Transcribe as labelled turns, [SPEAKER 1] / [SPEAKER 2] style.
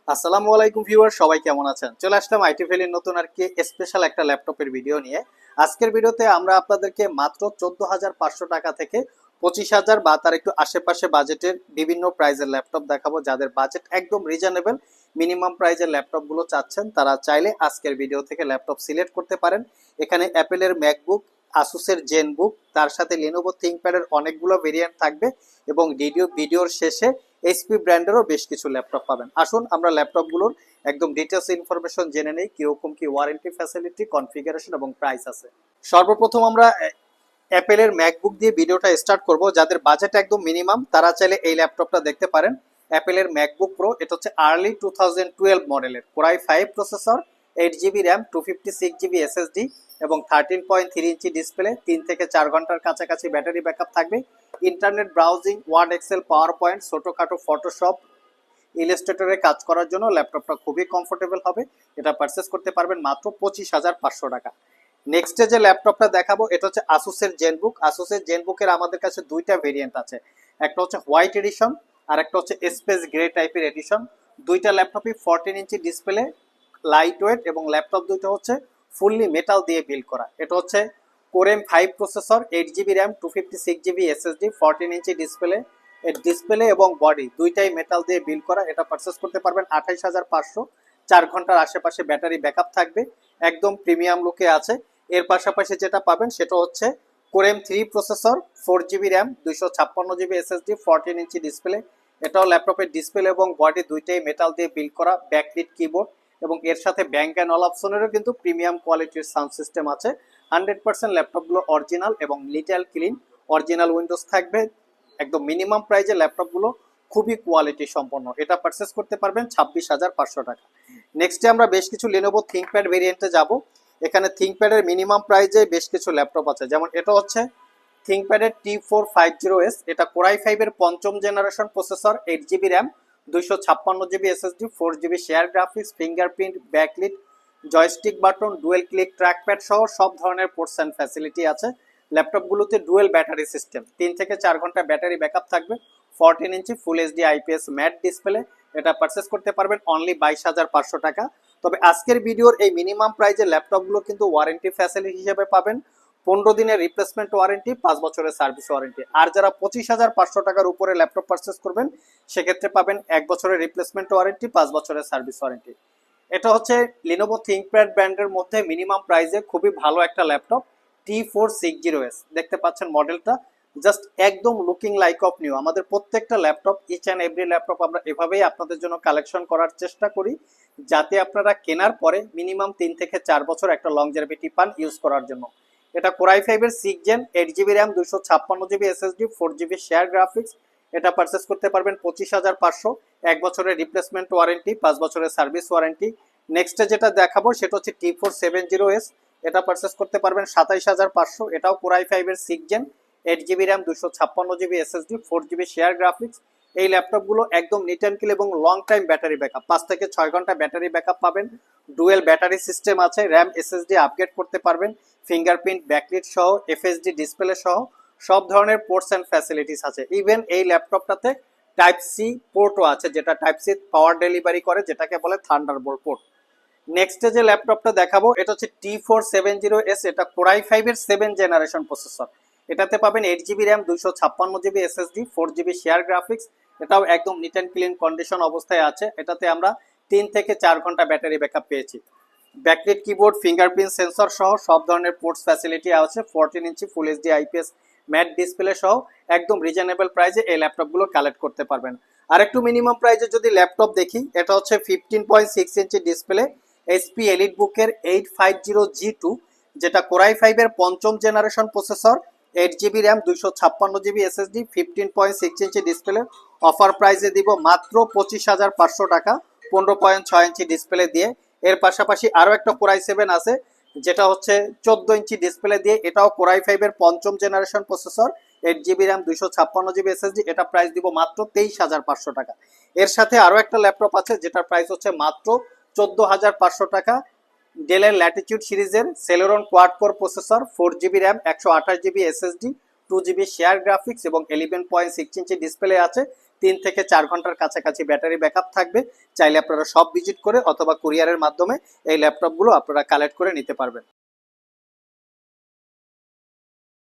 [SPEAKER 1] আসসালামু আলাইকুম ভিউয়ার, সবাই কেমন আছেন? চলে আসলাম আইটি ভ্যালির নতুন আর কি স্পেশাল একটা ল্যাপটপের ভিডিও নিয়ে। আজকের ভিডিওতে আমরা আপনাদেরকে মাত্র 14,500 টাকা থেকে 25,000 বা তার একটু আশেপাশে বাজেটের বিভিন্ন প্রাইজের ল্যাপটপ দেখাবো। যাদের বাজেট একদম রিজনেবল, মিনিমাম প্রাইজের ল্যাপটপগুলো চাচ্ছেন, তারা চাইলে আজকের ভিডিও থেকে ল্যাপটপ সিলেক্ট করতে পারেন। এখানে অ্যাপেলের ম্যাকবুক, আসুসের জেনবুক, তার সাথে লেনোভো থিংকপ্যাডের অনেকগুলো ভেরিয়েন্ট থাকবে এবং ভিডিওর শেষে এইচপি ব্র্যান্ডেরও বেশ কিছু ল্যাপটপ পাবেন। আসুন আমরা ল্যাপটপগুলোর একদম ডিটেলস ইনফরমেশন জেনে নেই, কিরকম কি ওয়ারেন্টি, ফ্যাসিলিটি, কনফিগারেশন এবং প্রাইস আছে। সর্বপ্রথম আমরা অ্যাপেলের ম্যাকবুক দিয়ে ভিডিওটা স্টার্ট করব। যাদের বাজেট একদম মিনিমাম তারা চাইলে এই ল্যাপটপটা দেখতে পারেন। অ্যাপেলের ম্যাকবুক প্রো, এটা হচ্ছে আর্লি 2012 মডেলের, core i 5 processor, 8 GB RAM, 256 GB SSD এবং 13.3 ইঞ্চি ডিসপ্লে, 3 থেকে 4 ঘন্টার কাছাকাছি ব্যাটারি ব্যাকআপ থাকবে। Internet browsing, Word, Excel, PowerPoint, ছোটোখাটো ফটোশপ, ইলাস্ট্রেটরে কাজ করার জন্য ল্যাপটপটা খুবই কমফোর্টেবল হবে। এটা পারচেস করতে পারবেন মাত্র 25,500 টাকা। নেক্সটে যে ল্যাপটপটা দেখাবো এটা হচ্ছে আসুসের জেনবুক। আসুসের জেনবুকের আমাদের কাছে দুইটা ভেরিয়েন্ট আছে, একটা হচ্ছে হোয়াইট এডিশন আর একটা হচ্ছে স্পেস গ্রে টাইপের এডিশন। দুইটা ল্যাপটপই 14 ইঞ্চি ডিসপ্লে, লাইট ওয়েট এবং ল্যাপটপ দুটো হচ্ছে ফুললি মেটাল দিয়ে বিল্ড করা। এটা হচ্ছে কোরেম 5 processor, 8 GB RAM, 256 GB SSD, 14 inch display. এর ডিসপ্লে এবং বডি দুইটাই মেটাল দিয়ে বিল্ড করা। এটা পারচেস করতে পারবেন 28,500। 4 ঘন্টার আশেপাশে ব্যাটারি ব্যাকআপ থাকবে, একদম প্রিমিয়াম লুকে আছে। এর পাশাপাশি যেটা পাবেন সেটা হচ্ছে কোরেম 3 processor, 4 GB RAM, 256 GB SSD, 14 inch display. এটাও ল্যাপটপের ডিসপ্লে এবং বডি দুইটাই মেটাল দিয়ে বিল্ড করা, ব্যাকলিট কিবোর্ড এবং এর সাথে ব্যাংক অ্যান্ড অপশনেরও কিন্তু প্রিমিয়াম কোয়ালিটির সাউন্ড সিস্টেম আছে। 100% ল্যাপটপগুলো অরিজিনাল এবং লিটাল ক্লিন, অরিজিনাল উইন্ডোজ থাকবে। একদম মিনিমাম প্রাইজে ল্যাপটপগুলো খুবই কোয়ালিটি সম্পন্ন। এটা পারচেস করতে পারবেন 26,500 টাকা। নেক্সটে আমরা বেশ কিছু লেনোভো থিংকপ্যাড ভেরিয়েন্টে যাব। এখানে থিংকপ্যাডের মিনিমাম প্রাইজে বেশ কিছু ল্যাপটপ আছে, যেমন এটা হচ্ছে থিংকপ্যাডের T450S। এটা কোরাই 5-এর 5ম generation processor, 8 GB RAM, 256 GB SSD, 4 GB share graphics, fingerprint, backlit, joystick button, dual click trackpad সহ সব ধরনের পোর্টস অ্যান্ড ফ্যাসিলিটি আছে। ল্যাপটপগুলোতে ডুয়েল ব্যাটারি সিস্টেম, 3 থেকে 4 ঘন্টা ব্যাটারি ব্যাকআপ থাকবে। 14 inch full HD IPS matte display. এটা পারচেস করতে পারবেন অনলি 22,500 টাকা। তবে আজকের ভিডিওর এই মিনিমাম প্রাইজের ল্যাপটপগুলো কিন্তু ওয়ারেন্টি ফ্যাসিলিটি হিসেবে পাবেন 15 দিনের রিপ্লেসমেন্ট ওয়ারেন্টি, 5 বছরের সার্ভিস ওয়ারেন্টি। আর যারা 25,500 টাকার উপরে ল্যাপটপ পারচেস করবেন সেক্ষেত্রে পাবেন 1 বছরের রিপ্লেসমেন্ট ওয়ারেন্টি, 5 বছরের সার্ভিস ওয়ারেন্টি। এটা হচ্ছে লিনোভো থিংকপ্যাড ব্র্যান্ডের মধ্যে মিনিমাম প্রাইসে খুবই ভালো একটা ল্যাপটপ, T460S। দেখতে পাচ্ছেন মডেলটা, জাস্ট একদম লুকিং লাইক অফ নিউ। আমাদের প্রত্যেকটা laptop, each and every laptop আমরা এভাবেই আপনাদের জন্য কালেকশন করার চেষ্টা করি, যাতে আপনারা কেনার পরে মিনিমাম 3 থেকে 4 বছর একটা লংজেভিটি পান ইউজ করার জন্য। এটা কোরাই 5-এর 6 gen, 8 GB RAM, 256 GB SSD, 4 GB share graphics. এটা পারচেস করতে পারবেন 25,500। 1 বছরের রিপ্লেসমেন্ট ওয়ারেন্টি, 5 বছরের সার্ভিস ওয়ারেন্টি। নেক্সটে যেটা দেখাবো সেটা হচ্ছে T470S। এটা পারচেস করতে পারবেন 27,500। এটাও কোরাই 5-এর 6 gen, 8 GB RAM, 256 GB SSD, 4 GB share graphics. এই ল্যাপটপগুলো একদম নিট অ্যান্ড ক্লিন এবং লং টাইম ব্যাটারি ব্যাকআপ, 5 থেকে 6 ঘন্টা ব্যাটারি ব্যাকআপ পাবেন। ডুয়েল ব্যাটারি সিস্টেম আছে, র্যাম এসএসডি আপগ্রেড করতে পারবেন, ফিঙ্গারপ্রিন্ট, ব্যাকলিট সহ, এফএসডি ডিসপ্লে সহ সব ধরনের পোর্টস অ্যান্ড ফ্যাসিলিটিস আছে। ইভেন এই ল্যাপটপটাতে টাইপ সি পোর্টও আছে, যেটা টাইপ সি পাওয়ার ডেলিভারি করে, যেটাকে বলে থান্ডারবোল্ট পোর্ট। নেক্সটে যে ল্যাপটপটা দেখাবো এটা হচ্ছে T470S। এটা কোরাই 5-এর 7 জেনারেশন প্রসেসর। এটাতে পাবেন 8 GB RAM, 256 GB SSD, 4 GB share graphics. এটাও একদম নিট অ্যান্ড ক্লিন কন্ডিশন অবস্থায় আছে। এটাতে আমরা 3 থেকে 4 ঘন্টা ব্যাটারি ব্যাকআপ পেয়েছি। ব্যাকলিট কিবোর্ড, ফিঙ্গারপ্রিন্ট সেন্সর সহ সব ধরনের পোর্টস ফ্যাসিলিটি আছে। 14 inch full HD IPS matte display সহ একদম রিজনেবল প্রাইসে এই ল্যাপটপগুলো কালেক্ট করতে পারবেন। আর একটু মিনিমাম প্রাইসে যদি ল্যাপটপ দেখি, এটা হচ্ছে 15.6 ইঞ্চি ডিসপ্লে, এইচপি এলিট বুকের 850G2, যেটা কোরাই 5-এর 5ম generation processor, 8 GB RAM, 256 GB SSD, 15.6 inch display. Offer প্রাইসে দিব মাত্র 25,500 টাকা, 15.6 ইঞ্চি ডিসপ্লে দিয়ে। এর পাশাপাশি আরও একটা কোরাই 7 আছে, যেটা হচ্ছে 14 ইঞ্চি ডিসপ্লে দিয়ে। এটাও কোরাই 5-এর 5ম generation processor, 8 GB RAM, 256 GB SSD. এটা প্রাইস দিব মাত্র 23,500 টাকা। এর সাথে আরও একটা ল্যাপটপ আছে যেটার প্রাইস হচ্ছে মাত্র 14,500 টাকা। ডেলের ল্যাটিটিউড সিরিজের Celeron quad core processor, 4 GB RAM, 128 GB SSD, 2 GB share graphics এবং 11.6 ইঞ্চি ডিসপ্লে আছে। থেকে 4 ঘন্টার কাছাকাছি ব্যাটারি ব্যাকআপ থাকবে। চাইলে আপনারা শপ ভিজিট করে অথবা কুরিয়ারের মাধ্যমে এই ল্যাপটপগুলো আপনারা কালেক্ট করে নিতে পারবেন।